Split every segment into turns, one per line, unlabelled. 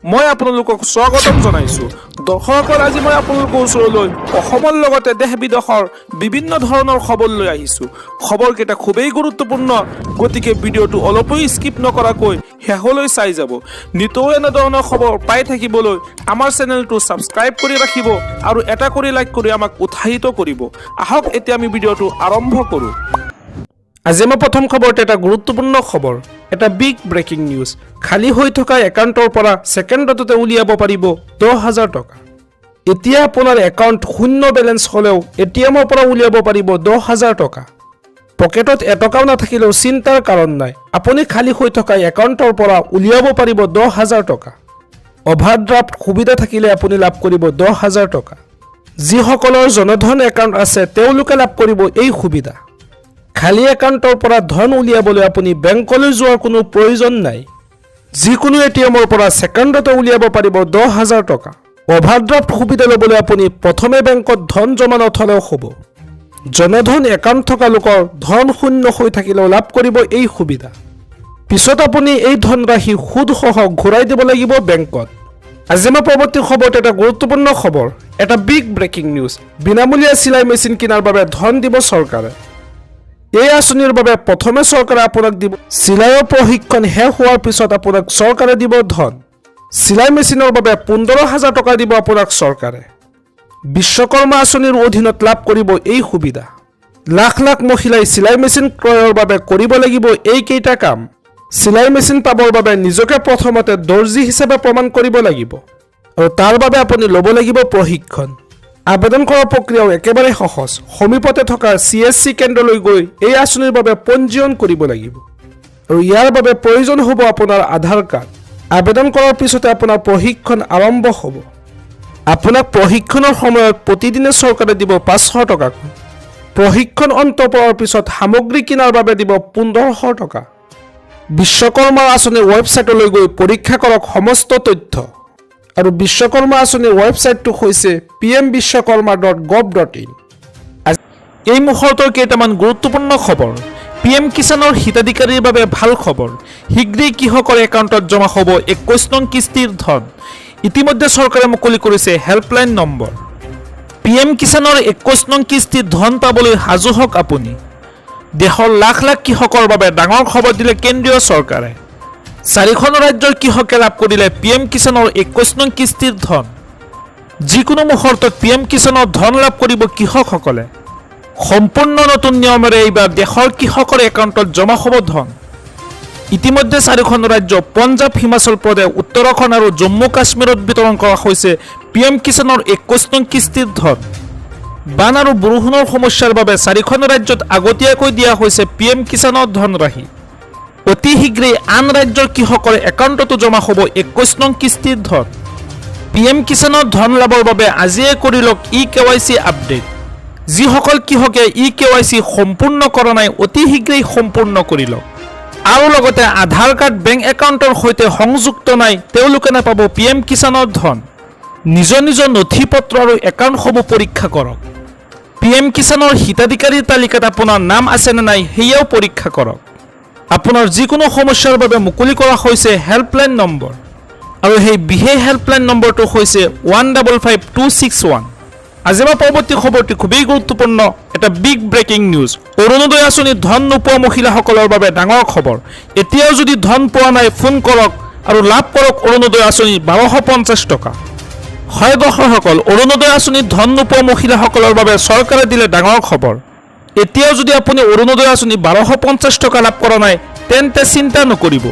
মই আপোনালোকক স্বাগতম জনাইছো। দৰ্শকসকল, আজি মই আপোনালোকৰ ওচৰলৈ অসমৰ লগতে দেশ বিদেশৰ বিভিন্ন ধৰণৰ খবৰ লৈ আহিছো। খবৰকেইটা খুবেই গুৰুত্বপূৰ্ণ, গতিকে ভিডিঅ'টো অলপো স্কিপ নকৰাকৈ শেষলৈ চাই যাব। নিতৌ এনেধৰণৰ খবৰ পাই থাকিবলৈ আমাৰ চেনেলটো ছাবস্ক্ৰাইব কৰি ৰাখিব আৰু এটা কৰি লাইক কৰি আমাক উৎসাহিত কৰিব। আহক এতিয়া আমি ভিডিঅ'টো আৰম্ভ কৰোঁ। আজি মই প্ৰথম খবৰটো এটা গুৰুত্বপূৰ্ণ খবৰ, এটা বিগ ব্ৰেকিং নিউজ। খালী হৈ থকা একাউণ্টৰ পৰা ছেকেণ্ডতে উলিয়াব পাৰিব 10,000 টকা। এতিয়া আপোনাৰ একাউণ্ট শূন্য বেলেঞ্চ হ'লেও এটিএমৰ পৰা উলিয়াব পাৰিব 10,000 টকা। পকেটত এটকাও নাথাকিলেও চিন্তাৰ কাৰণ নাই, আপুনি খালী হৈ থকা একাউণ্টৰ পৰা উলিয়াব পাৰিব 10,000 টকা। অভাৰড্ৰাফ্ট সুবিধা থাকিলে আপুনি লাভ কৰিব 10,000 টকা। যিসকলৰ জনধন একাউণ্ট আছে তেওঁলোকে লাভ কৰিব এই সুবিধা। খালী একাউণ্টৰ পৰা ধন উলিয়াবলৈ আপুনি বেংকলৈ যোৱাৰ কোনো প্ৰয়োজন নাই। যিকোনো এটিএমৰ পৰা ছেকেণ্ডতে উলিয়াব পাৰিব 10,000 টকা। অভাৰড্ৰাফ্ট সুবিধা ল'বলৈ আপুনি প্ৰথমে বেংকত ধন জমা নথলেও হ'ব। জনধন একাউণ্ট থকা লোকৰ ধন শূন্য হৈ থাকিলেও লাভ কৰিব এই সুবিধা। পিছত আপুনি এই ধনৰাশি সুদসহ ঘূৰাই দিব লাগিব বেংকত। আজি মই পৰৱৰ্তী খবৰটো এটা গুৰুত্বপূৰ্ণ খবৰ, এটা বিগ ব্ৰেকিং নিউজ। বিনামূলীয়া চিলাই মেচিন কিনাৰ বাবে ধন দিব চৰকাৰে। এই আঁচনিৰ বাবে প্ৰথমে চৰকাৰে আপোনাক দিব চিলাইৰ প্ৰশিক্ষণ শেষ হোৱাৰ পিছত আপোনাক চৰকাৰে দিব ধন। চিলাই মেচিনৰ বাবে 15,000 টকা দিব আপোনাক চৰকাৰে। বিশ্বকৰ্মা আঁচনিৰ অধীনত লাভ কৰিব এই সুবিধা। লাখ লাখ মহিলাই চিলাই মেচিন ক্ৰয়ৰ বাবে কৰিব লাগিব এইকেইটা কাম। চিলাই মেচিন পাবৰ বাবে নিজকে প্ৰথমতে দৰ্জী হিচাপে প্ৰমাণ কৰিব লাগিব আৰু তাৰ বাবে আপুনি ল'ব লাগিব প্ৰশিক্ষণ। আবেদন কৰাৰ প্ৰক্ৰিয়াও একেবাৰে সহজ। সমীপতে থকা CSC কেন্দ্ৰলৈ গৈ এই আঁচনিৰ বাবে পঞ্জীয়ন কৰিব লাগিব আৰু ইয়াৰ বাবে প্ৰয়োজন হ'ব আপোনাৰ আধাৰ কাৰ্ড। আবেদন কৰাৰ পিছতে আপোনাৰ প্ৰশিক্ষণ আৰম্ভ হ'ব। আপোনাক প্ৰশিক্ষণৰ সময়ত প্ৰতিদিনে চৰকাৰে দিব 500 টকাকৈ। প্ৰশিক্ষণ অন্ত পৰাৰ পিছত সামগ্ৰী কিনাৰ বাবে দিব 1500 টকা। বিশ্বকৰ্মা আঁচনিৰ ৱেবছাইটলৈ গৈ পৰীক্ষা কৰক সমস্ত তথ্য। আৰু বিশ্বকৰ্মা আঁচনিৰ ৱেবছাইটটো হৈছে pmvishwakarma.gov.in। এই মুহূৰ্তৰ কেইটামান গুৰুত্বপূৰ্ণ খবৰ। PM কিষাণৰ হিতাধিকাৰীৰ বাবে ভাল খবৰ। শীঘ্ৰেই কৃষকৰ একাউণ্টত জমা হ'ব 21 নং কিস্তিৰ ধন। ইতিমধ্যে চৰকাৰে মুকলি কৰিছে হেল্পলাইন নম্বৰ। PM কিষাণৰ 21 নং কিস্তিৰ ধন পাবলৈ সাজু হওক আপুনি। দেশৰ লাখ লাখ কৃষকৰ বাবে ডাঙৰ খবৰ দিলে কেন্দ্ৰীয় চৰকাৰে। 4খন ৰাজ্যৰ কৃষকে লাভ কৰিলে PM কিষাণৰ 21 নং কিস্তিৰ ধন। যিকোনো মুহূৰ্তত PM কিষাণৰ ধন লাভ কৰিব কৃষকসকলে। সম্পূৰ্ণ নতুন নিয়মেৰে এইবাৰ দেশৰ কৃষকৰ একাউণ্টত জমা হ'ব ধন। ইতিমধ্যে 4খন ৰাজ্য পঞ্জাৱ, হিমাচল প্ৰদেশ, উত্তৰাখণ্ড আৰু জম্মু কাশ্মীৰত বিতৰণ কৰা হৈছে PM কিষাণৰ 21 নং কিস্তিৰ ধন। বান আৰু বৰষুণৰ সমস্যাৰ বাবে 4খন ৰাজ্যত আগতীয়াকৈ দিয়া হৈছে PM কিষাণৰ ধনৰাশি। অতি শীঘ্ৰেই আন ৰাজ্যৰ কৃষকৰ একাউণ্টতো জমা হ'ব 21 নং কিস্তিৰ ধন। PM কিষাণৰ ধন লাভৰ বাবে আজিয়ে কৰি লওক eKYC আপডেট। যিসকল কৃষকে eKYC সম্পূৰ্ণ কৰা নাই অতি শীঘ্ৰেই সম্পূৰ্ণ কৰি লওক। আৰু লগতে আধাৰ কাৰ্ড বেংক একাউণ্টৰ সৈতে সংযুক্ত নাই তেওঁলোকে নাপাব PM কিষাণৰ ধন। নিজৰ নিজৰ নথি পত্ৰ আৰু একাউণ্টসমূহ পৰীক্ষা কৰক। PM কিষাণৰ হিতাধিকাৰীৰ তালিকাত আপোনাৰ নাম আছে নে নাই সেয়াও পৰীক্ষা কৰক। আপোনাৰ যিকোনো সমস্যাৰ বাবে মুকলি কৰা হৈছে হেল্পলাইন নম্বৰ আৰু সেই বিশেষ হেল্পলাইন নম্বৰটো হৈছে 155261। আজি মই পৰৱৰ্তী খবৰটি খুবেই গুৰুত্বপূৰ্ণ, এটা বিগ ব্ৰেকিং নিউজ। অৰুণোদয় আঁচনিত ধন নোপোৱা মহিলাসকলৰ বাবে ডাঙৰ খবৰ। এতিয়াও যদি ধন পোৱা নাই ফোন কৰক আৰু লাভ কৰক অৰুণোদয় আঁচনি 1250 টকা। হয় দৰ্শকসকল, অৰুণোদয় আঁচনিত ধন নোপোৱা মহিলাসকলৰ বাবে চৰকাৰে দিলে ডাঙৰ খবৰ। এতিয়াও যদি আপুনি অৰুণোদয় আঁচনি 1250 টকা লাভ কৰা নাই তেন্তে চিন্তা নকৰিব,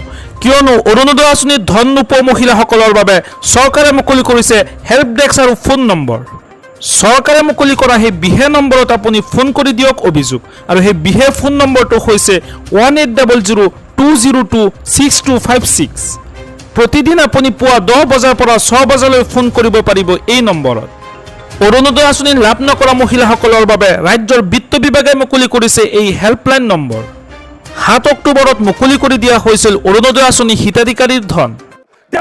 কিয়নো অৰুণোদয় আঁচনিত ধন নোপোৱা মহিলাসকলৰ বাবে চৰকাৰে মুকলি কৰিছে হেল্প ডেস্ক আৰু ফোন নম্বৰ। চৰকাৰে মুকলি কৰা সেই বিশেষ নম্বৰত আপুনি ফোন কৰি দিয়ক অভিযোগ, আৰু সেই বিশেষ ফোন নম্বৰটো হৈছে 1800202626। প্ৰতিদিন আপুনি পুৱা 10 বজাৰ পৰা 6 বজালৈ ফোন কৰিব পাৰিব এই নম্বৰত। অৰুণোদয় আঁচনি লাভ নকৰা মহিলাসকলৰ বাবে ৰাজ্যৰ বিত্ত বিভাগে মুকলি কৰিছে এই হেল্পলাইন নম্বৰ। 7 অক্টোবৰত মুকলি কৰি দিয়া হৈছিল অৰুণোদয় আঁচনি হিতাধিকাৰীৰ ধন।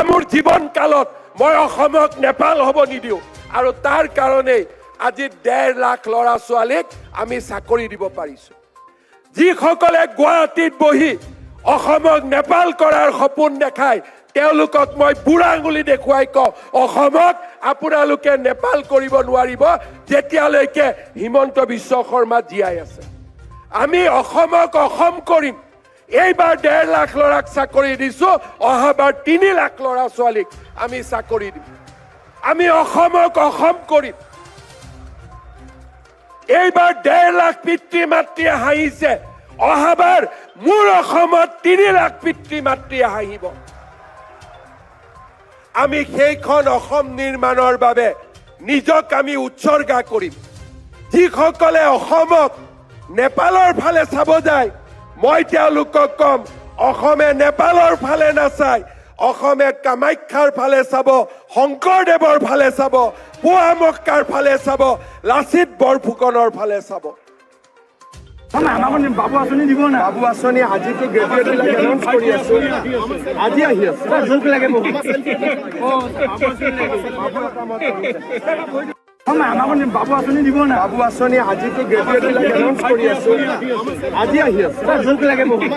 মোৰ জীৱন কালত মই অসমক নেপাল হ'ব নিদিওঁ, আৰু তাৰ কাৰণে আজি 1.5 লাখ ল'ৰা ছোৱালীক আমি চাকৰি দিব পাৰিছো। যিসকলে গুৱাহাটীত বহি অসমক নেপাল কৰাৰ সপোন দেখায় তেওঁলোকক মই বুঢ়া আঙুলি দেখুৱাই কওঁ অসমক আপোনালোকে নেপাল কৰিব নোৱাৰিব যেতিয়ালৈকে হিমন্ত বিশ্ব শৰ্মা জীয়াই আছে আমি অসমক অসম কৰিম এইবাৰ 1.5 লাখ ল'ৰাক চাকৰি দিছো অহাবাৰ 3 লাখ ল'ৰা ছোৱালীক আমি চাকৰি দিম আমি অসমক অসম কৰিম এইবাৰ 1.5 লাখ পিতৃ মাতৃয়ে হাঁহিছে অহাবাৰ মোৰ অসমত 3 লাখ পিতৃ মাতৃয়ে হাঁহিব আমি সেইখন অসম নিৰ্মাণৰ বাবে নিজক আমি উৎসৰ্গা কৰিম যিসকলে অসমক নেপালৰ ফালে চাব যায় মই তেওঁলোকক কম অসমে নেপালৰ ফালে নাচায় অসমে কামাখ্যাৰ ফালে চাব শংকৰদেৱৰ ফালে চাব পুৱামক্কাৰ ফালে চাব লাচিত বৰফুকনৰ ফালে চাব
বাবু আঁচনি দিব না বাবু আঁচনি আজিতো গ্ৰেজুৱেট বিলাক এনাউন্স কৰি আছো আজি আহি আছে জোক লাগে বহুত বাবু আঁচনি দিব না বাবু আঁচনি আজিতো গ্ৰেজুৱেট বিলাক এনাউন্স কৰি আছো আজি আহি আছে জোক লাগে বহুত